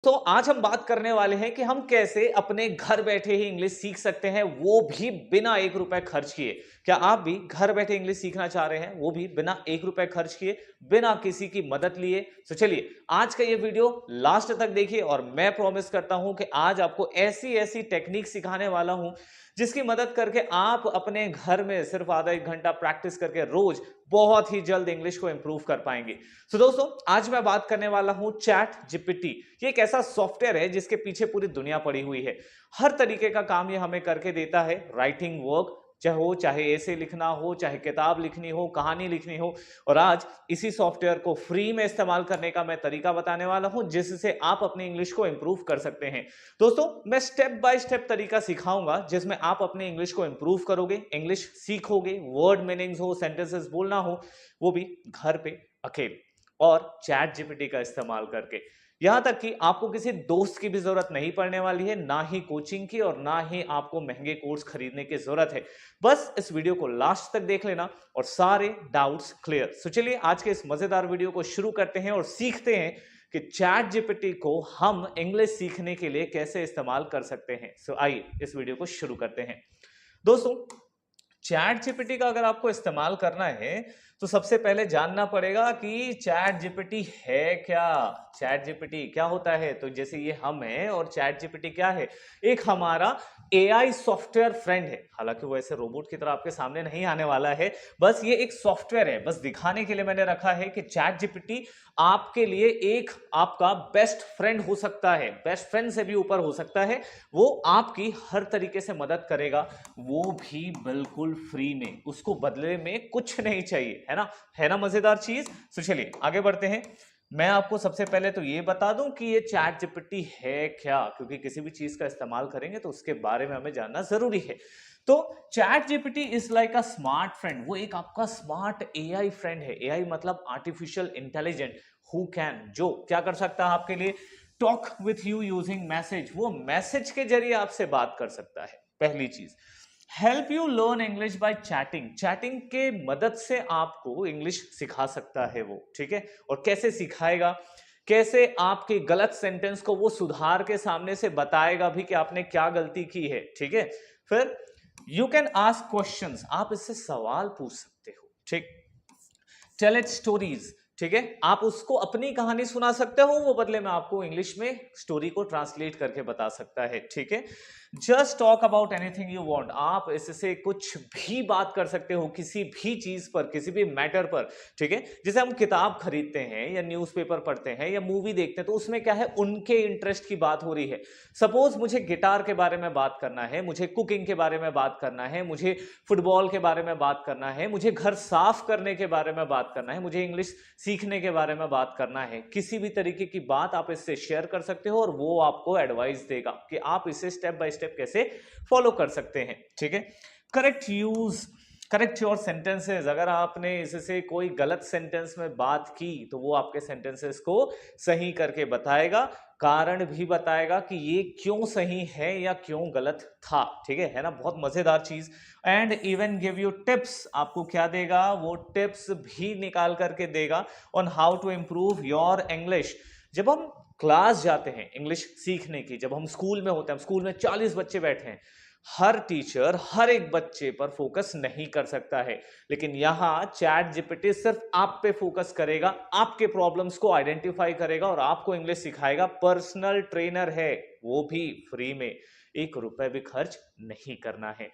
तो आज हम बात करने वाले हैं कि हम कैसे अपने घर बैठे ही इंग्लिश सीख सकते हैं, वो भी बिना ₹1 खर्च किए। क्या आप भी घर बैठे इंग्लिश सीखना चाह रहे हैं, वो भी बिना ₹1 खर्च किए, बिना किसी की मदद लिए? तो चलिए आज का ये वीडियो लास्ट तक देखिए और मैं प्रॉमिस करता हूं कि आज आपको ऐसी ऐसी टेक्निक सिखाने वाला हूं जिसकी मदद करके आप अपने घर में सिर्फ आधा एक घंटा प्रैक्टिस करके रोज बहुत ही जल्द इंग्लिश को इंप्रूव कर पाएंगे। तो दोस्तों आज मैं बात करने वाला हूं चैट जीपीटी। ये एक ऐसा सॉफ्टवेयर है जिसके पीछे पूरी दुनिया पड़ी हुई है। हर तरीके का काम ये हमें करके देता है। राइटिंग वर्क चाहे ऐसे लिखना हो, चाहे किताब लिखनी हो, कहानी लिखनी हो। और आज इसी सॉफ्टवेयर को फ्री में इस्तेमाल करने का मैं तरीका बताने वाला हूं जिससे आप अपनी इंग्लिश को इंप्रूव कर सकते हैं। दोस्तों मैं स्टेप बाय स्टेप तरीका सिखाऊंगा जिसमें आप अपने इंग्लिश को इंप्रूव करोगे, इंग्लिश सीखोगे, वर्ड मीनिंग्स हो, सेंटेंसेस बोलना हो, वो भी घर पे अकेले और चैट जीपीटी का इस्तेमाल करके। यहां तक कि आपको किसी दोस्त की भी जरूरत नहीं पड़ने वाली है, ना ही कोचिंग की और ना ही आपको महंगे कोर्स खरीदने की जरूरत है। बस इस वीडियो को लास्ट तक देख लेना और सारे डाउट्स क्लियर। सो चलिए आज के इस मजेदार वीडियो को शुरू करते हैं और सीखते हैं कि चैट जीपीटी को हम इंग्लिश सीखने के लिए कैसे इस्तेमाल कर सकते हैं। सो आइए इस वीडियो को शुरू करते हैं। दोस्तों चैट जीपीटी का अगर आपको इस्तेमाल करना है तो सबसे पहले जानना पड़ेगा कि चैट जीपीटी है क्या। चैट जीपीटी क्या होता है? तो जैसे ये हम हैं और चैट जीपीटी क्या है? एक हमारा एआई सॉफ्टवेयर फ्रेंड है। हालांकि वो ऐसे रोबोट की तरह आपके सामने नहीं आने वाला है, बस ये एक सॉफ्टवेयर है। बस दिखाने के लिए मैंने रखा है कि चैट जीपीटी आपके लिए एक आपका बेस्ट फ्रेंड हो सकता है, बेस्ट फ्रेंड से भी ऊपर हो सकता है। वो आपकी हर तरीके से मदद करेगा, वो भी बिल्कुल फ्री में, उसको बदले में कुछ नहीं चाहिए, है ना? है ना मजेदार चीज? तो चलिए आगे बढ़ते हैं। मैं आपको सबसे पहले तो ये बता दूं कि ये चैट जीपीटी है क्या, क्योंकि किसी भी चीज का इस्तेमाल करेंगे तो उसके बारे में हमें जानना जरूरी है। तो chat GPT is like a smart friend. वो एक आपका स्मार्ट एआई फ्रेंड है। एआई मतलब आर्टिफिशियल इंटेलिजेंट, हु कैन, जो क्या कर सकता है आपके लिए, talk with you using message. वो मैसेज के जरिए आपसे बात कर सकता है। पहली चीज, help you learn English by chatting. Chatting के मदद से आपको इंग्लिश सिखा सकता है वो, ठीक है? और कैसे सिखाएगा? कैसे आपके गलत सेंटेंस को वो सुधार के सामने से बताएगा भी कि आपने क्या गलती की है, ठीक है? फिर यू कैन आस्क क्वेश्चंस, आप इससे सवाल पूछ सकते हो, ठीक? टेल इट स्टोरीज, ठीक है? आप उसको अपनी कहानी सुना सकते हो, वो बदले में आपको इंग्लिश में स्टोरी को ट्रांसलेट करके बता सकता है, ठीक है? Just talk about anything you want. आप इससे कुछ भी बात कर सकते हो, किसी भी चीज पर, किसी भी मैटर पर, ठीक है? जैसे हम किताब खरीदते हैं या न्यूज़पेपर पढ़ते हैं या मूवी देखते हैं, तो उसमें क्या है, उनके इंटरेस्ट की बात हो रही है। सपोज मुझे गिटार के बारे में बात करना है, मुझे कुकिंग के बारे में बात करना है, मुझे फुटबॉल के बारे में बात करना है, मुझे घर साफ करने के बारे में बात करना है, मुझे इंग्लिश सीखने के बारे में बात करना है। किसी भी तरीके की बात आप इससे शेयर कर सकते हो और वो आपको एडवाइस देगा कि आप इसे स्टेप बाय स्टेप कैसे फॉलो कर सकते हैं, ठीक है? Correct your sentences. अगर आपने इससे कोई गलत सेंटेंस में बात की तो वो आपके सेंटेंसेस को सही करके बताएगा, कारण भी बताएगा कि ये क्यों सही है या क्यों गलत था, ठीक है ना? बहुत मजेदार चीज। And even give you tips. आपको क्या देगा? वो टिप्स भी निकाल करके देगा on how to improve your English. जब हम क्लास जाते हैं इंग्लिश सीखने की, जब हम स्कूल में होते हैं, स्कूल में 40 बच्चे बैठे हैं, हर टीचर हर एक बच्चे पर फोकस नहीं कर सकता है, लेकिन यहां चैट जीपीटी सिर्फ आप पे फोकस करेगा, आपके प्रॉब्लम्स को आइडेंटिफाई करेगा और आपको इंग्लिश सिखाएगा। पर्सनल ट्रेनर है, वो भी फ्री में, ₹1 भी खर्च नहीं करना है।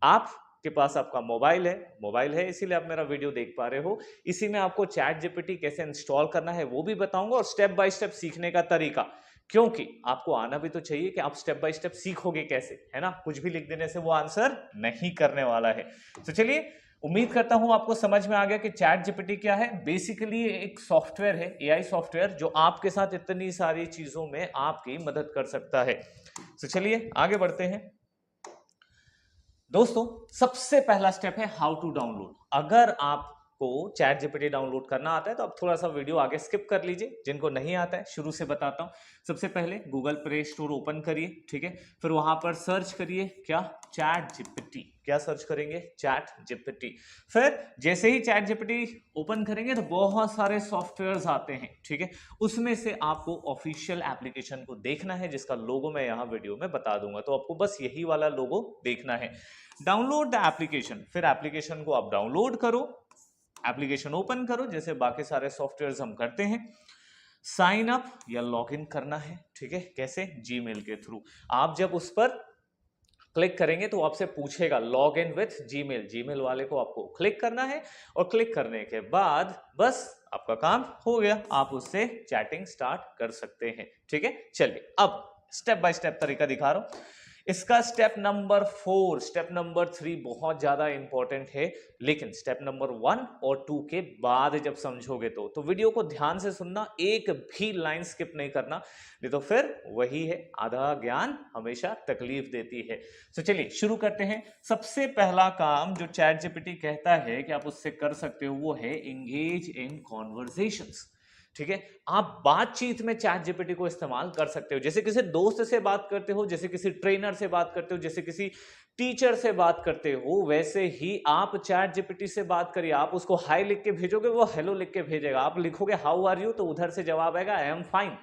आपके पास आपका मोबाइल है इसीलिए आप मेरा वीडियो देख पा रहे हो। इसी में आपको चैट जीपीटी कैसे इंस्टॉल करना है वो भी बताऊंगा और स्टेप बाय स्टेप सीखने का तरीका, क्योंकि आपको आना भी तो चाहिए कि आप स्टेप बाय स्टेप सीखोगे कैसे, है ना? कुछ भी लिख देने से वो आंसर नहीं करने वाला है। तो चलिए, उम्मीद करता हूं आपको समझ में आ गया कि चैट जीपीटी क्या है। बेसिकली एक सॉफ्टवेयर है, एआई सॉफ्टवेयर, जो आपके साथ इतनी सारी चीजों में आपकी मदद कर सकता है। तो चलिए आगे बढ़ते हैं। दोस्तों सबसे पहला स्टेप है हाउ टू डाउनलोड। अगर आप को चैट जीपीटी डाउनलोड करना आता है तो आप थोड़ा सा वीडियो आगे स्किप कर लीजिए। जिनको नहीं आता है शुरू से बताता हूँ। सबसे पहले गूगल प्ले स्टोर ओपन करिए, ठीक है। फिर वहां पर सर्च करिए क्या, चैट जीपीटी। क्या सर्च करेंगे, चैट जीपीटी। फिर जैसे ही चैट जीपीटी ओपन करेंगे तो बहुत सारे सॉफ्टवेयर्स आते हैं, ठीक है। उसमें से आपको ऑफिशियल एप्लीकेशन को देखना है जिसका लोगो मैं यहाँ वीडियो में बता दूंगा। तो आपको बस यही वाला लोगो देखना है। डाउनलोड द एप्लीकेशन, फिर एप्लीकेशन को आप डाउनलोड करो, एप्लीकेशन ओपन करो जैसे बाकी सारे सॉफ्टवेयर्स हम करते हैं। साइन अप या लॉग इन करना है, ठीक है। कैसे, जीमेल के थ्रू। आप जब उस पर क्लिक करेंगे तो आपसे पूछेगा log in with Gmail, Gmail वाले को आपको क्लिक करना है और क्लिक करने के बाद बस आपका काम हो गया, आप उससे चैटिंग स्टार्ट कर सकते हैं, ठीक है। चलिए अब स्टेप बाय स्टेप तरीका दिखा रहा हूं। इसका स्टेप नंबर 4, स्टेप नंबर 3 बहुत ज्यादा इंपॉर्टेंट है, लेकिन स्टेप नंबर 1 और 2 के बाद जब समझोगे तो वीडियो को ध्यान से सुनना, एक भी लाइन स्किप नहीं करना, नहीं तो फिर वही है, आधा ज्ञान हमेशा तकलीफ देती है। तो चलिए शुरू करते हैं। सबसे पहला काम जो चैट जीपीटी कहता है कि आप उससे कर सकते हो वो है एंगेज इन कॉन्वर्सेशंस, ठीक है। आप बातचीत में चैट जीपीटी को इस्तेमाल कर सकते हो, जैसे किसी दोस्त से बात करते हो, जैसे किसी ट्रेनर से बात करते हो, जैसे किसी टीचर से बात करते हो, वैसे ही आप चैट जीपीटी से बात करिए। आप उसको हाई लिख के भेजोगे, वो हेलो लिख के भेजेगा। आप लिखोगे हाउ आर यू, तो उधर से जवाब आएगा आई एम फाइन,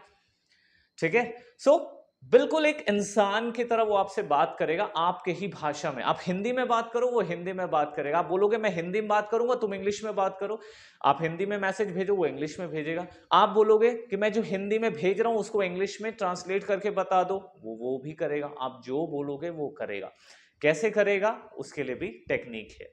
ठीक है। सो बिल्कुल एक इंसान की तरह वो आपसे बात करेगा आपके ही भाषा में। आप हिंदी में बात करो, वो हिंदी में बात करेगा। आप बोलोगे मैं हिंदी में बात करूंगा, तुम इंग्लिश में बात करो। आप हिंदी में मैसेज भेजो, वो इंग्लिश में भेजेगा। आप बोलोगे कि मैं जो हिंदी में भेज रहा हूं उसको इंग्लिश में ट्रांसलेट करके बता दो, वो भी करेगा। आप जो बोलोगे वो करेगा। कैसे करेगा उसके लिए भी टेक्निक है,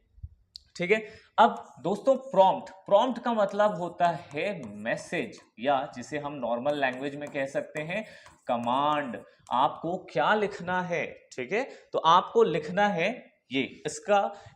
ठीक है। अब दोस्तों प्रॉम्प्ट, प्रॉम्प्ट का मतलब होता है मैसेज, या जिसे हम नॉर्मल लैंग्वेज में कह सकते हैं कमांड। आपको क्या लिखना है, ठीक है। तो आपको लिखना है ये,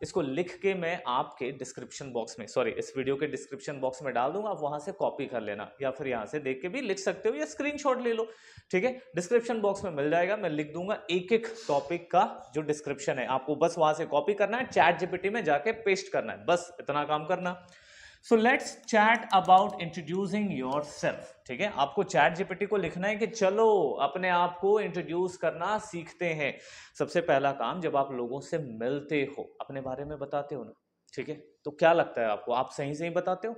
इसको लिख के मैं आपके डिस्क्रिप्शन बॉक्स में, सॉरी इस वीडियो के डिस्क्रिप्शन बॉक्स में डाल दूंगा। आप वहां से कॉपी कर लेना या फिर यहां से देख के भी लिख सकते हो या स्क्रीनशॉट ले लो, ठीक है। डिस्क्रिप्शन बॉक्स में मिल जाएगा, मैं लिख दूंगा एक एक टॉपिक का जो डिस्क्रिप्शन है। आपको बस वहां से कॉपी करना है, चैट जीपीटी में जाके पेस्ट करना है, बस इतना काम करना। So let's chat about introducing yourself, ठीक है। आपको चैट जीपीटी को लिखना है कि चलो अपने आप को इंट्रोड्यूस करना सीखते हैं। सबसे पहला काम, जब आप लोगों से मिलते हो अपने बारे में बताते हो ना, ठीक है। तो क्या लगता है आपको, आप सही सही बताते हो?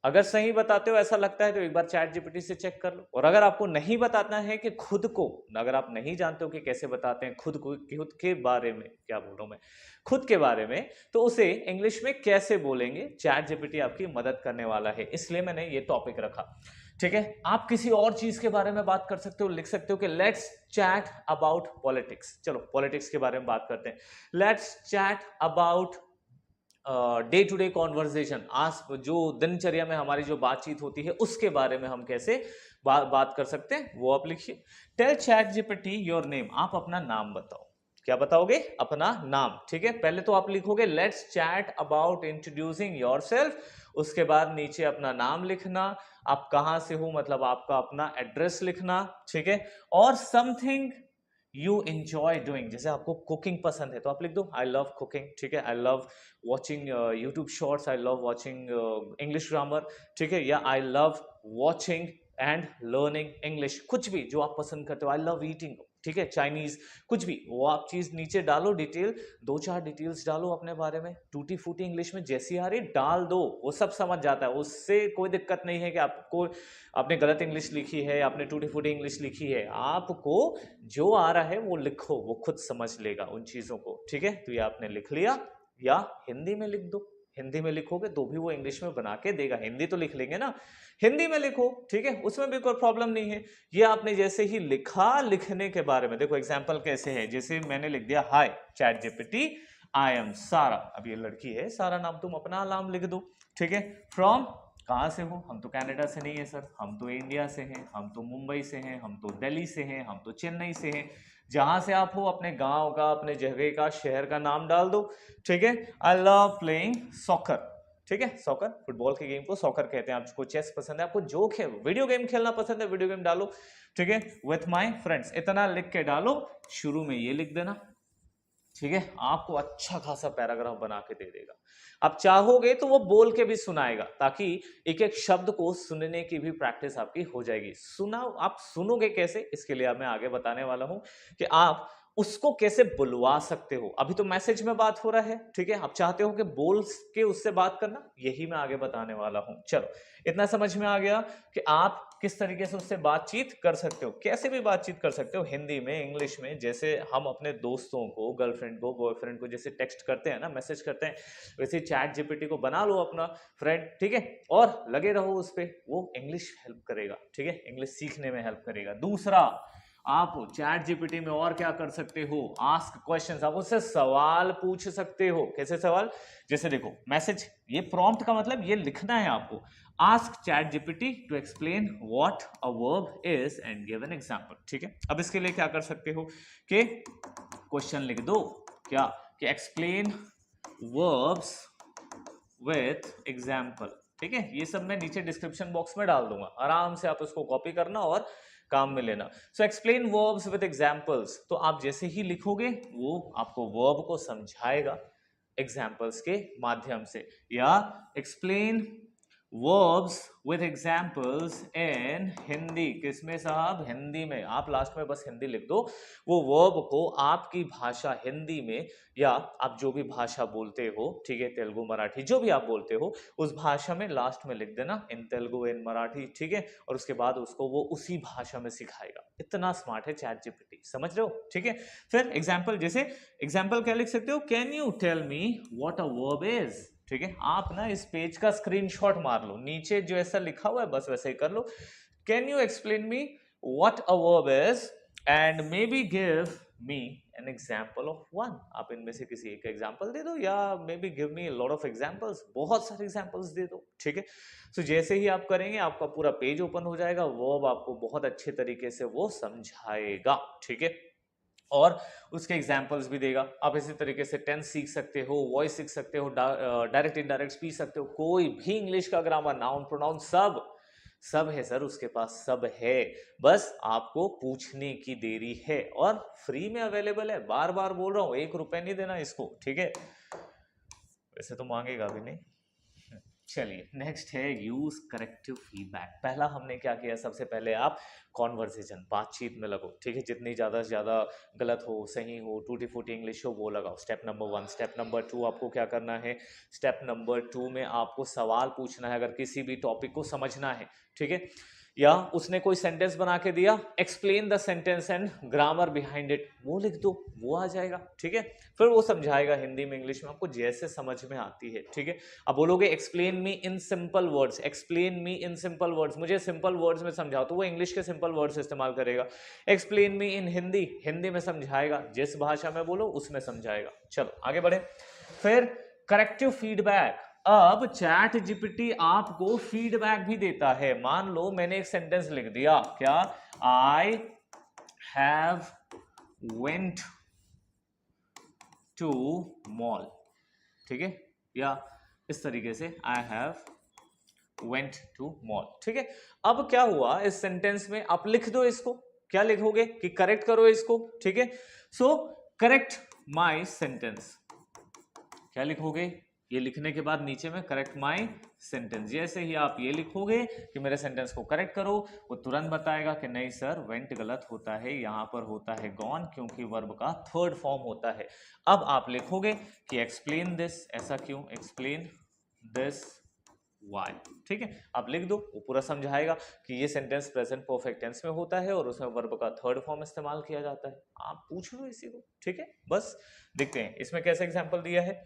अगर सही बताते हो ऐसा लगता है तो एक बार चैट जीपीटी से चेक कर लो। और अगर आपको नहीं बताना है कि खुद को, अगर आप नहीं जानते हो कि कैसे बताते हैं खुद को, खुद के बारे में, क्या बोल रहा हूं मैं, खुद के बारे में, तो उसे इंग्लिश में कैसे बोलेंगे, चैट जीपीटी आपकी मदद करने वाला है। इसलिए मैंने ये टॉपिक रखा, ठीक है। आप किसी और चीज के बारे में बात कर सकते हो, लिख सकते हो कि लेट्स चैट अबाउट पॉलिटिक्स। चलो पॉलिटिक्स के बारे में बात करते हैं। Let's chat about day to day conversation, आज जो दिनचर्या में हमारी जो बातचीत होती है उसके बारे में हम कैसे बात कर सकते हैं, वो आप लिखिए। Tell ChatGPT your name, आप अपना नाम बताओ। क्या बताओगे? अपना नाम, ठीक है। पहले तो आप लिखोगे let's chat about introducing yourself, उसके बाद नीचे अपना नाम लिखना, आप कहां से हो मतलब आपका अपना एड्रेस लिखना, ठीक है। और समथिंग यू एंजॉय डूइंग, जैसे आपको कुकिंग पसंद है तो आप लिख दो आई लव कुकिंग, ठीक है। I love watching YouTube shorts, I love watching English grammar, ठीक है। या I love watching and learning English, कुछ भी जो आप पसंद करते हो। आई लव ईटिंग, ठीक है, चाइनीज, कुछ भी वो आप चीज नीचे डालो, डिटेल 2-4 डिटेल्स डालो अपने बारे में। टूटी फूटी इंग्लिश में जैसी आ रही डाल दो, वो सब समझ जाता है, उससे कोई दिक्कत नहीं है कि आपको आपने गलत इंग्लिश लिखी है, आपने टूटी फूटी इंग्लिश लिखी है। आपको जो आ रहा है वो लिखो, वो खुद समझ लेगा उन चीजों को, ठीक है। तो ये आपने लिख लिया, या हिंदी में लिख दो। हिंदी में लिखोगे तो भी वो इंग्लिश में बना के देगा, हिंदी तो लिख लेंगे ना, हिंदी में लिखो, ठीक है, उसमें भी कोई प्रॉब्लम नहीं है। ये आपने जैसे ही लिखा, लिखने के बारे में देखो एग्जांपल कैसे है। जैसे मैंने लिख दिया हाय चैट जीपीटी आई एम सारा, अब ये लड़की है सारा नाम, तुम अपना नाम लिख दो, ठीक है। फ्रॉम, कहाँ से हो? हम तो कनाडा से नहीं है सर, हम तो इंडिया से हैं, हम तो मुंबई से हैं, हम तो दिल्ली से हैं, हम तो चेन्नई से हैं। जहां से आप हो अपने गांव का, अपने जगह का, शहर का नाम डाल दो, ठीक है। आई लव प्लेइंग सॉकर, ठीक है, सॉकर फुटबॉल के गेम को सॉकर कहते हैं। आपको चेस पसंद है, आपको जो खेल वीडियो गेम खेलना पसंद है, वीडियो गेम डालो, ठीक है। विथ माय फ्रेंड्स, इतना लिख के डालो। शुरू में ये लिख देना, ठीक है, आपको अच्छा खासा पैराग्राफ बना के दे देगा। आप चाहोगे तो वो बोल के भी सुनाएगा, ताकि एक एक शब्द को सुनने की भी प्रैक्टिस आपकी हो जाएगी। सुना, आप सुनोगे कैसे, इसके लिए अब मैं आगे बताने वाला हूं कि आप उसको कैसे बुलवा सकते हो। अभी तो मैसेज में बात हो रहा है, ठीक है, आप चाहते हो कि बोल के उससे बात करना, यही मैं आगे बताने वाला हूं। चलो, इतना समझ में आ गया कि आप किस तरीके से उससे बातचीत कर सकते हो, कैसे भी बातचीत कर सकते हो, हिंदी में, इंग्लिश में। जैसे हम अपने दोस्तों को, गर्लफ्रेंड को, बॉयफ्रेंड को जैसे टेक्स्ट करते हैं ना, मैसेज करते हैं, वैसे चैट जीपीटी को बना लो अपना फ्रेंड, ठीक है, और लगे रहो उस पर, वो इंग्लिश हेल्प करेगा, ठीक है, इंग्लिश सीखने में हेल्प करेगा। दूसरा, आप चैट जीपीटी में और क्या कर सकते हो, आस्क क्वेश्चंस, आप उससे सवाल पूछ सकते हो। कैसे सवाल, जैसे देखो मैसेज, ये प्रॉम्प्ट का मतलब ये लिखना है आपको, ask ChatGPT to explain what a verb is and give an example, ठीक है। अब इसके लिए क्या कर सकते हो कि क्वेश्चन लिख दो, क्या, कि एक्सप्लेन वर्ब्स विथ एग्जाम्पल, ठीक है। ये सब मैं नीचे डिस्क्रिप्शन बॉक्स में डाल दूंगा, आराम से आप उसको कॉपी करना और काम में लेना। So explain verbs with examples, तो आप जैसे ही लिखोगे वो आपको वर्ब को समझाएगा एग्जांपल्स के माध्यम से। या एक्सप्लेन वर्ब्स विद एग्जांपल्स इन हिंदी, किसमें साहब, हिंदी में। आप लास्ट में बस हिंदी लिख दो, वो वर्ब को आपकी भाषा हिंदी में, या आप जो भी भाषा बोलते हो, ठीक है, तेलुगु, मराठी, जो भी आप बोलते हो, उस भाषा में लास्ट में लिख देना, इन तेलुगु, इन मराठी, ठीक है, और उसके बाद उसको वो उसी भाषा में सिखाएगा। इतना स्मार्ट है चैट जीपीटी, समझ रहे हो, ठीक है। फिर एग्जाम्पल, जैसे एग्जाम्पल क्या लिख सकते हो, can you tell me what a verb is, ठीक है। आप ना इस पेज का स्क्रीनशॉट मार लो, नीचे जो ऐसा लिखा हुआ है बस वैसे ही कर लो, can you explain me what a verb is and maybe give me an example of one. आप इनमें से किसी एक एग्जाम्पल दे दो, या maybe give me lot of examples, बहुत सारे एग्जाम्पल्स दे दो, ठीक है। सो जैसे ही आप करेंगे आपका पूरा पेज ओपन हो जाएगा, वर्ब आपको बहुत अच्छे तरीके से वो समझाएगा, ठीक है, और उसके एग्जाम्पल्स भी देगा। आप इसी तरीके से टेंस सीख सकते हो, वॉइस सीख सकते हो, डायरेक्ट इनडायरेक्ट स्पीच सकते हो, कोई भी इंग्लिश का ग्रामर, नाउन, प्रोनाउन, सब सब है सर, उसके पास सब है, बस आपको पूछने की देरी है। और फ्री में अवेलेबल है, बार बार बोल रहा हूं, 1 रुपए नहीं देना इसको, ठीक है, वैसे तो मांगेगा भी नहीं। चलिए, नेक्स्ट है यूज करेक्टिव फीडबैक। पहला हमने क्या किया, सबसे पहले आप कॉन्वर्सेशन, बातचीत में लगो, ठीक है, जितनी ज्यादा से ज्यादा गलत हो, सही हो, टूटी फूटी इंग्लिश हो, वो लगाओ। Step number 1। स्टेप नंबर 2 आपको क्या करना है, स्टेप नंबर 2 में आपको सवाल पूछना है, अगर किसी भी टॉपिक को समझना है, ठीक है, या उसने कोई सेंटेंस बना के दिया, explain the sentence and grammar behind it, वो लिख दो, वो आ जाएगा, ठीक है। फिर वो समझाएगा हिंदी में, इंग्लिश में, आपको जैसे समझ में आती है, ठीक है। अब बोलोगे explain me in simple words, explain me in simple words, मुझे सिंपल वर्ड्स में समझाओ, तो वो इंग्लिश के सिंपल वर्ड्स इस्तेमाल करेगा। एक्सप्लेन मी इन हिंदी, हिंदी में समझाएगा, जिस भाषा में बोलो उसमें समझाएगा। चलो आगे बढ़े। फिर करेक्टिव फीडबैक, अब चैट जीपीटी आपको फीडबैक भी देता है। मान लो मैंने एक सेंटेंस लिख दिया, क्या, I have went to mall, ठीक है, या इस तरीके से I have went to mall, ठीक है। अब क्या हुआ इस सेंटेंस में, आप लिख दो इसको, क्या लिखोगे कि करेक्ट करो इसको, ठीक है। सो करेक्ट माई सेंटेंस, क्या लिखोगे, ये लिखने के बाद नीचे में करेक्ट माई सेंटेंस, जैसे ही आप ये लिखोगे कि मेरे सेंटेंस को करेक्ट करो, वो तुरंत बताएगा कि नहीं सर, वेंट गलत होता है, यहां पर होता है गॉन, क्योंकि वर्ब का थर्ड फॉर्म होता है। अब आप लिखोगे कि एक्सप्लेन दिस, ऐसा क्यों, एक्सप्लेन दिस वाई, ठीक है, आप लिख दो, वो पूरा समझाएगा कि ये सेंटेंस प्रेजेंट परफेक्ट टेंस में होता है और उसमें वर्ब का थर्ड फॉर्म इस्तेमाल किया जाता है। आप पूछ लो इसी को, ठीक है। बस देखते हैं इसमें कैसे एग्जांपल दिया है।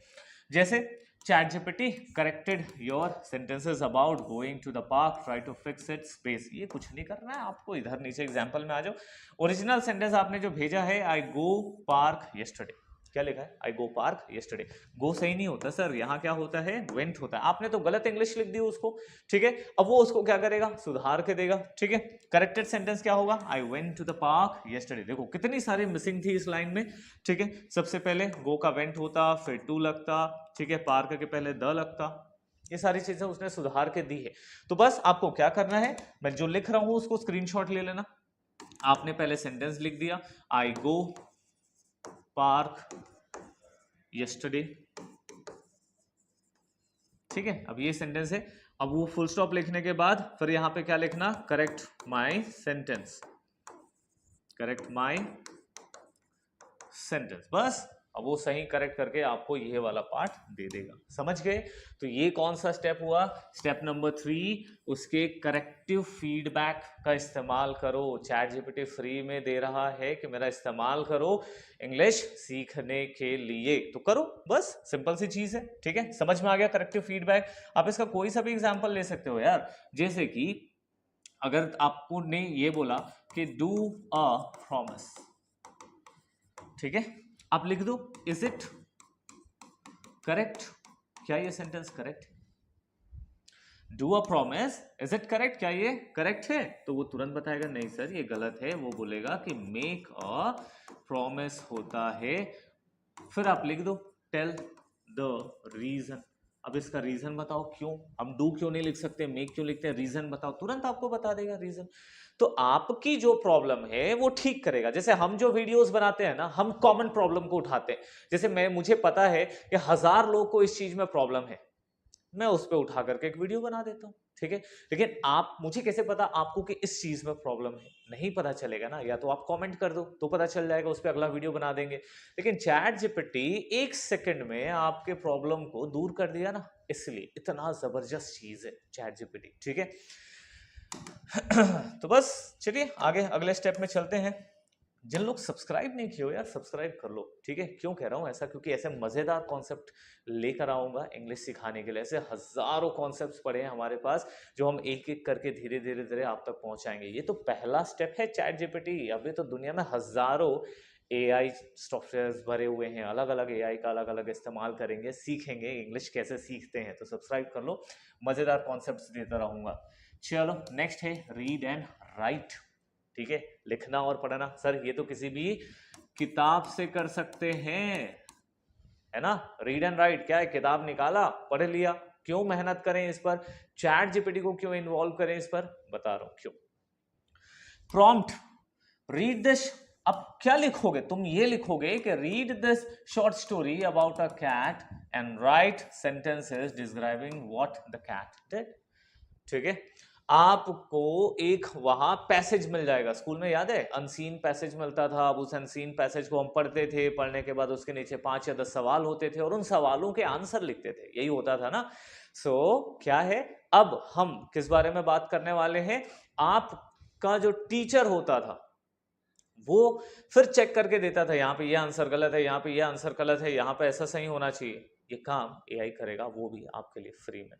जैसे ChatGPT corrected your sentences about going to the park, try to fix it space, ये कुछ नहीं करना है आपको, इधर नीचे एग्जांपल में आ जाओ। ओरिजिनल सेंटेंस आपने जो भेजा है, आई गो पार्क यस्टरडे, क्या लिखा है, आई गो पार्क यस्टरडे, गो सही नहीं होता सर, यहाँ क्या होता है, वेंट होता है, आपने तो गलत इंग्लिश लिख दी उसको, ठीक है। अब वो उसको क्या करेगा, सुधार के देगा, ठीक है। करेक्टेड सेंटेंस क्या होगा, I went to the park yesterday, देखो कितनी सारी मिसिंग थी इस लाइन में, ठीक है। सबसे पहले गो का वेंट होता, फिर टू लगता, ठीक है, पार्क के पहले द लगता, ये सारी चीजें उसने सुधार के दी है। तो बस आपको क्या करना है, मैं जो लिख रहा हूं उसको स्क्रीनशॉट ले लेना। आपने पहले सेंटेंस लिख दिया, आई गो पार्क yesterday। ठीक है, अब ये सेंटेंस है। अब वो फुल स्टॉप लिखने के बाद फिर यहां पे क्या लिखना, correct my sentence, correct my sentence, बस। अब वो सही करेक्ट करके आपको ये वाला पार्ट दे देगा। समझ गए? तो ये कौन सा स्टेप हुआ, स्टेप नंबर 3। उसके करेक्टिव फीडबैक का इस्तेमाल करो। चैट जीपीटी फ्री में दे रहा है कि मेरा इस्तेमाल करो इंग्लिश सीखने के लिए, तो करो, बस सिंपल सी चीज है। ठीक है, समझ में आ गया करेक्टिव फीडबैक? आप इसका कोई सा भी एग्जाम्पल ले सकते हो यार, जैसे कि अगर आपको ने ये बोला कि डू अ प्रॉमिस, ठीक है, आप लिख दो इज इट करेक्ट, क्या ये sentence correct? Do a promise, is it correct, क्या ये करेक्ट है? तो वो तुरंत बताएगा नहीं सर ये गलत है। वो बोलेगा कि मेक अ प्रॉमिस होता है, फिर आप लिख दो टेल द रीजन। अब इसका रीजन बताओ, क्यों हम डू क्यों नहीं लिख सकते, मेक क्यों लिखते हैं, रीजन बताओ, तुरंत आपको बता देगा रीजन। तो आपकी जो प्रॉब्लम है वो ठीक करेगा। जैसे हम जो वीडियोस बनाते हैं ना, हम कॉमन प्रॉब्लम को उठाते हैं। जैसे मुझे पता है कि 1000 लोग को इस चीज में प्रॉब्लम है, मैं उस पर उठा करके एक वीडियो बना देता हूं। ठीक है, लेकिन आप, मुझे कैसे पता आपको कि इस चीज में प्रॉब्लम है? नहीं पता चलेगा ना, या तो आप कमेंट कर दो तो पता चल जाएगा, उस पर अगला वीडियो बना देंगे। लेकिन चैट जीपीटी 1 सेकंड में आपके प्रॉब्लम को दूर कर दिया ना, इसलिए इतना जबरदस्त चीज है चैट जीपीटी। ठीक है तो बस चलिए आगे अगले स्टेप में चलते हैं। जिन लोग सब्सक्राइब नहीं किए हो यार, सब्सक्राइब कर लो। ठीक है, क्यों कह रहा हूं ऐसा, क्योंकि ऐसे मजेदार कॉन्सेप्ट लेकर आऊंगा इंग्लिश सिखाने के लिए। ऐसे हजारों कॉन्सेप्ट्स पड़े हैं हमारे पास, जो हम एक एक करके धीरे धीरे धीरे आप तक पहुंचाएंगे। ये तो पहला स्टेप है चैट जीपीटी। अभी तो दुनिया में हजारों एआई सॉफ्टवेयर भरे हुए हैं, अलग अलग एआई का अलग अलग इस्तेमाल करेंगे, सीखेंगे इंग्लिश कैसे सीखते हैं। तो सब्सक्राइब कर लो, मजेदार कॉन्सेप्ट्स देता रहूंगा। चलो नेक्स्ट है रीड एंड राइट। ठीक है, लिखना और पढ़ना। सर ये तो किसी भी किताब से कर सकते हैं, है ना? रीड एंड राइट क्या है, किताब निकाला पढ़ लिया। क्यों मेहनत करें इस पर, चैट जीपीटी को क्यों इन्वॉल्व करें इस पर, बता रहा हूं क्यों। Prompt, read this. अब क्या लिखोगे तुम, ये लिखोगे कि read this short story about a cat and write sentences describing what the cat did. ठीक है, आपको एक वहां पैसेज मिल जाएगा। स्कूल में याद है अनसीन पैसेज मिलता था। अब उस अनसीन पैसेज को हम पढ़ते थे, पढ़ने के बाद उसके नीचे 5 या 10 सवाल होते थे और उन सवालों के आंसर लिखते थे, यही होता था ना। क्या है, अब हम किस बारे में बात करने वाले हैं, आपका जो टीचर होता था वो फिर चेक करके देता था, यहां पे ये आंसर गलत है, यहां पे ये आंसर गलत है, यहां पे ऐसा सही होना चाहिए। ये काम एआई करेगा, वो भी आपके लिए फ्री में,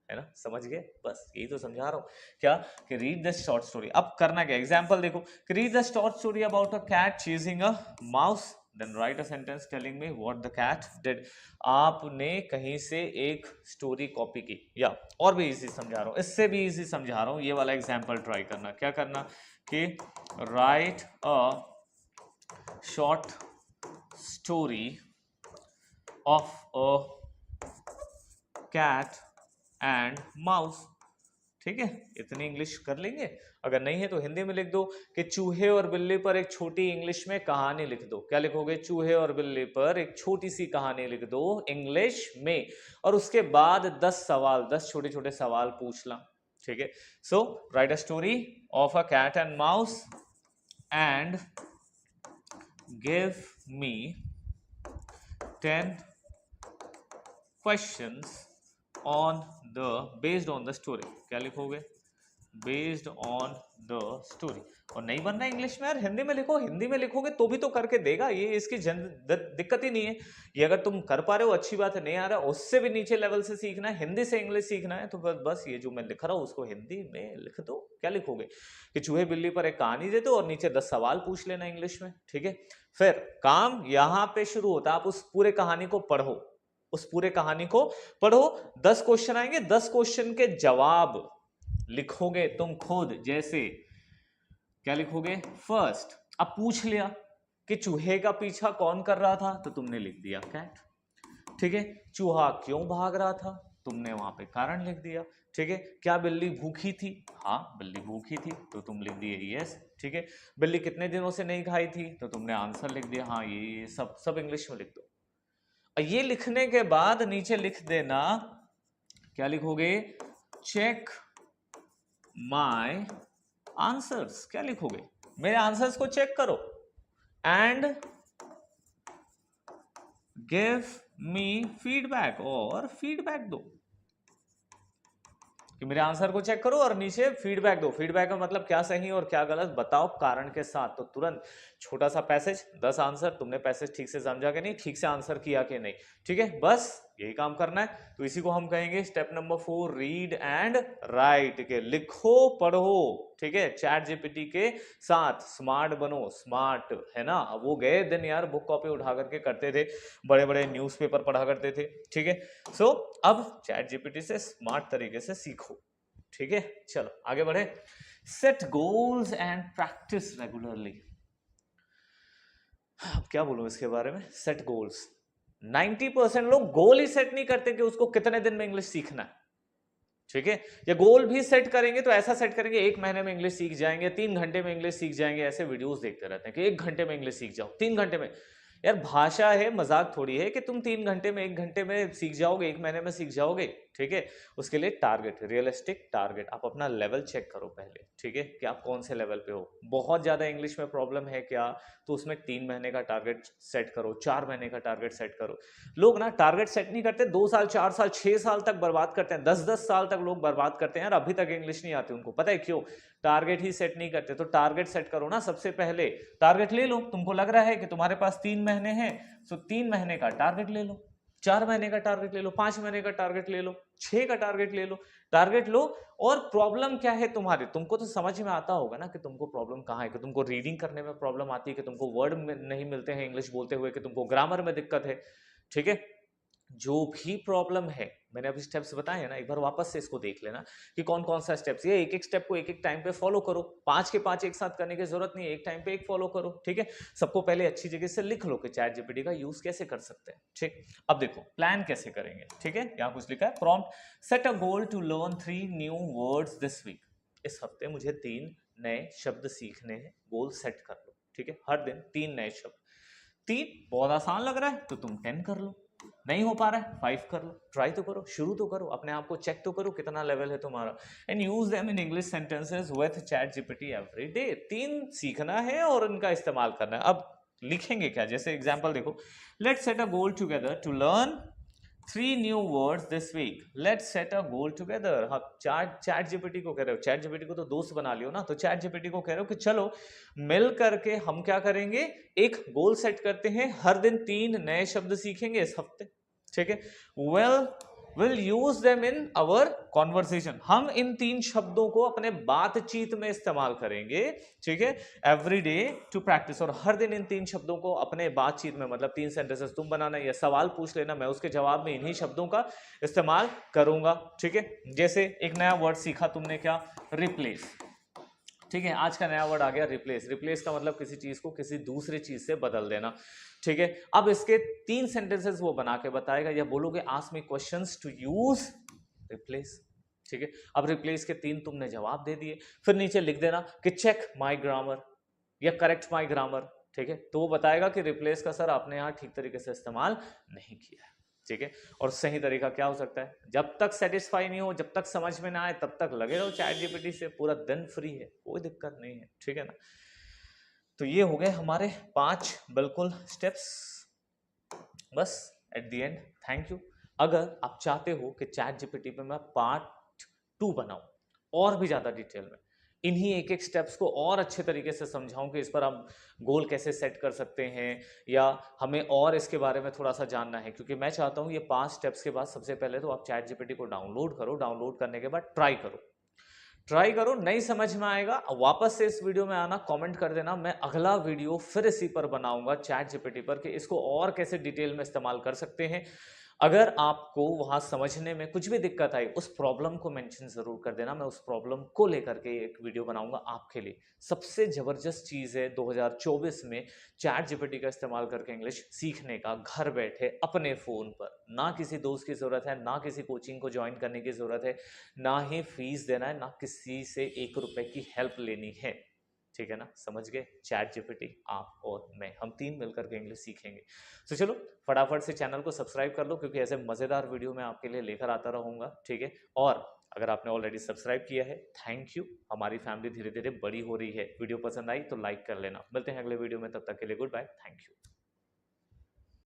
है ना? समझ गए? बस यही तो समझा रहा हूं। क्या कि रीड द शॉर्ट स्टोरी। अब करना क्या, एग्जांपल देखो, read the short story about a cat chasing a mouse, then write a sentence telling me what the cat did. आपने कहीं से एक स्टोरी कॉपी की, या और भी इजी समझा रहा हूं, इससे भी इजी समझा रहा हूं, ये वाला एग्जांपल ट्राई करना। क्या करना कि write a short story of a cat and mouse. ठीक है, इतनी इंग्लिश कर लेंगे। अगर नहीं है तो हिंदी में लिख दो कि चूहे और बिल्ली पर एक छोटी इंग्लिश में कहानी लिख दो। क्या लिखोगे, चूहे और बिल्ली पर एक छोटी सी कहानी लिख दो इंग्लिश में, और उसके बाद 10 सवाल, 10 छोटे छोटे सवाल पूछना। ठीक है, so write a story of a cat and mouse and give me 10 questions on the based on the story. क्या लिखोगे, बेस्ड ऑन द स्टोरी। और नहीं बनना इंग्लिश में यार, हिंदी में लिखो। हिंदी में लिखोगे तो भी तो करके देगा ये, इसकी दिक्कत ही नहीं है। ये अगर तुम कर पा रहे हो अच्छी बात है, नहीं आ रहा उससे भी नीचे लेवल से सीखना है, हिंदी से इंग्लिश सीखना है, तो बस ये जो मैं लिख रहा हूं उसको हिंदी में लिख दो। क्या लिखोगे कि चूहे बिल्ली पर एक कहानी दे दो और नीचे 10 सवाल पूछ लेना इंग्लिश में। ठीक है, फिर काम यहां पे शुरू होता है, आप उस पूरे कहानी को पढ़ो, उस पूरे कहानी को पढ़ो। 10 क्वेश्चन आएंगे, 10 क्वेश्चन के जवाब लिखोगे तुम खुद। जैसे क्या लिखोगे, फर्स्ट, अब पूछ लिया कि चूहे का पीछा कौन कर रहा था, तो तुमने लिख दिया कैट। ठीक है, चूहा क्यों भाग रहा था, तुमने वहां पे कारण लिख दिया। ठीक है, क्या बिल्ली भूखी थी, हाँ बिल्ली भूखी थी, तो तुम लिख दिए यस। ठीक है, बिल्ली कितने दिनों से नहीं खाई थी, तो तुमने आंसर लिख दिया, हाँ ये सब सब इंग्लिश में लिख दो। ये लिखने के बाद नीचे लिख देना, क्या लिखोगे? Check my answers. क्या लिखोगे? मेरे आंसर्स को चेक करो एंड गिव मी फीडबैक, और फीडबैक दो कि मेरे आंसर को चेक करो और नीचे फीडबैक दो। फीडबैक का मतलब क्या सही और क्या गलत बताओ कारण के साथ। तो तुरंत छोटा सा पैसेज, 10 आंसर, तुमने पैसेज ठीक से समझा कि नहीं, ठीक से आंसर किया कि नहीं, ठीक है, बस यही काम करना है। तो इसी को हम कहेंगे step number 4, read and right, के लिखो पढ़ो, ठीक है। चैट जीपीटी के साथ स्मार्ट बनो, स्मार्ट है ना। वो गए दिन यार बुक कॉपी उठा करके करते थे, बड़े बड़े न्यूज़पेपर पढ़ा करते थे, ठीक है। सो अब चैट जीपीटी से स्मार्ट तरीके से सीखो, ठीक है। चलो आगे बढ़े। Set goals and practice regularly. अब क्या बोलूं इसके बारे में? Set goals. 90% लोग गोल ही सेट नहीं करते कि उसको कितने दिन में इंग्लिश सीखना है, ठीक है। या गोल भी सेट करेंगे तो ऐसा सेट करेंगे 1 महीने में इंग्लिश सीख जाएंगे, 3 घंटे में इंग्लिश सीख जाएंगे। ऐसे वीडियोस देखते रहते हैं कि 1 घंटे में इंग्लिश सीख जाओ, 3 घंटे में। यार भाषा है, मजाक थोड़ी है कि तुम 3 घंटे में 1 घंटे में सीख जाओगे, 1 महीने में सीख जाओगे, ठीक है। उसके लिए टारगेट, रियलिस्टिक टारगेट। आप अपना लेवल चेक करो पहले, ठीक है, कि आप कौन से लेवल पे हो। बहुत ज्यादा इंग्लिश में प्रॉब्लम है क्या, तो उसमें 3 महीने का टारगेट सेट करो, 4 महीने का टारगेट सेट करो। लोग ना टारगेट सेट नहीं करते, 2 साल 4 साल 6 साल तक बर्बाद करते हैं, 10-10 साल तक लोग बर्बाद करते हैं यार, अभी तक इंग्लिश नहीं आती उनको। पता है क्यों? टारगेट ही सेट नहीं करते। तो टारगेट सेट करो ना, सबसे पहले टारगेट ले लो। तुमको लग रहा है कि तुम्हारे पास 3 महीने हैं, तो 3 महीने का टारगेट ले लो, 4 महीने का टारगेट ले लो, 5 महीने का टारगेट ले लो, 6 का टारगेट ले लो। टारगेट लो। और प्रॉब्लम क्या है तुम्हारी, तुमको तो समझ में आता होगा ना कि तुमको प्रॉब्लम कहाँ है, कि तुमको रीडिंग करने में प्रॉब्लम आती है, कि तुमको वर्ड नहीं मिलते हैं इंग्लिश बोलते हुए, कि तुमको ग्रामर में दिक्कत है, ठीक है। जो भी प्रॉब्लम है, मैंने अभी स्टेप्स बताए हैं ना, एक बार वापस से इसको देख लेना कि कौन कौन सा स्टेप्स। ये एक एक स्टेप को एक एक टाइम पे फॉलो करो, 5 के 5 एक साथ करने की जरूरत नहीं है, एक टाइम पे एक फॉलो करो, ठीक है। सबको पहले अच्छी जगह से लिख लो कि चैट जीपीटी का यूज कैसे कर सकते हैं, ठीक। अब देखो प्लान कैसे करेंगे, ठीक है। यहाँ कुछ लिखा है, prompt, set a goal to learn 3 new words this week. इस हफ्ते मुझे 3 नए शब्द सीखने हैं, गोल सेट कर लो, ठीक है। हर दिन 3 नए शब्द। 3 बहुत आसान लग रहा है तो तुम 10 कर लो, नहीं हो पा रहा है 5 कर लो। ट्राई तो करो, शुरू तो करो, अपने आप को चेक तो करो कितना लेवल है तुम्हारा। And use them in English sentences with chat GPT every day. 3 सीखना है और इनका इस्तेमाल करना है। अब लिखेंगे क्या, जैसे एग्जांपल देखो, let's set a goal together to learn 3 new words this week. Let's set a goal together. हाँ, चैट जीपीटी को कह रहे हो, चैट जीपीटी को तो दोस्त बना लियो ना, तो चैट जीपीटी को कह रहे हो कि चलो मिल करके हम क्या करेंगे, एक गोल सेट करते हैं, हर दिन 3 नए शब्द सीखेंगे इस हफ्ते, ठीक है। Well will use them in our conversation. हम इन 3 शब्दों को अपने बातचीत में इस्तेमाल करेंगे, ठीक है, एवरी डे टू प्रैक्टिस। और हर दिन इन 3 शब्दों को अपने बातचीत में, मतलब 3 सेंटेंसेस तुम बनाना या सवाल पूछ लेना, मैं उसके जवाब में इन्हीं शब्दों का इस्तेमाल करूंगा, ठीक है। जैसे एक नया वर्ड सीखा तुमने, क्या, रिप्लेस, ठीक है। आज का नया वर्ड आ गया रिप्लेस। रिप्लेस का मतलब किसी चीज को किसी दूसरी चीज से बदल देना, ठीक है। अब इसके 3 सेंटेंसेस वो बना के बताएगा, या बोलोगे ask me questions to use replace, ठीक है। अब रिप्लेस के 3 तुमने जवाब दे दिए, फिर नीचे लिख देना कि चेक माय ग्रामर या करेक्ट माय ग्रामर, ठीक है। तो वो बताएगा कि रिप्लेस का सर आपने यहाँ ठीक तरीके से इस्तेमाल नहीं किया है, ठीक है। और सही तरीका क्या हो सकता है, जब तक सेटिस्फाई नहीं हो, जब तक समझ में ना आए, तब तक लगे रहो चैट जीपीटी से, पूरा दिन फ्री है, कोई दिक्कत नहीं है, ठीक है ना। तो ये हो गए हमारे 5 बिल्कुल स्टेप्स। बस at the end thank you. अगर आप चाहते हो कि चैट जीपीटी पे मैं पार्ट 2 बनाऊं और भी ज्यादा डिटेल में, इन्हीं एक एक स्टेप्स को और अच्छे तरीके से समझाऊं कि इस पर हम गोल कैसे सेट कर सकते हैं, या हमें और इसके बारे में थोड़ा सा जानना है, क्योंकि मैं चाहता हूं ये 5 स्टेप्स के बाद सबसे पहले तो आप चैट जीपीटी को डाउनलोड करो, डाउनलोड करने के बाद ट्राई करो, ट्राई करो, नहीं समझ में आएगा वापस से इस वीडियो में आना, कमेंट कर देना, मैं अगला वीडियो फिर इसी पर बनाऊंगा चैट जीपीटी पर, कि इसको और कैसे डिटेल में इस्तेमाल कर सकते हैं। अगर आपको वहां समझने में कुछ भी दिक्कत आई, उस प्रॉब्लम को मेंशन जरूर कर देना, मैं उस प्रॉब्लम को लेकर के एक वीडियो बनाऊंगा आपके लिए। सबसे जबरदस्त चीज है 2024 में चैट जीपीटी का इस्तेमाल करके इंग्लिश सीखने का, घर बैठे अपने फोन पर। ना किसी दोस्त की जरूरत है, ना किसी कोचिंग को ज्वाइन करने की जरूरत है, ना ही फीस देना है, ना किसी से 1 रुपए की हेल्प लेनी है, ठीक है ना, समझ गए? चैट जीपीटी, आप और मैं, हम तीन मिलकर के इंग्लिश सीखेंगे। तो चलो फटाफट से चैनल को सब्सक्राइब कर लो, क्योंकि ऐसे मजेदार वीडियो मैं आपके लिए लेकर आता रहूंगा, ठीक है। और अगर आपने ऑलरेडी सब्सक्राइब किया है, थैंक यू। हमारी फैमिली धीरे धीरे बड़ी हो रही है। वीडियो पसंद आई तो लाइक कर लेना। मिलते हैं अगले वीडियो में, तब तक के लिए गुड बाय, थैंक यू।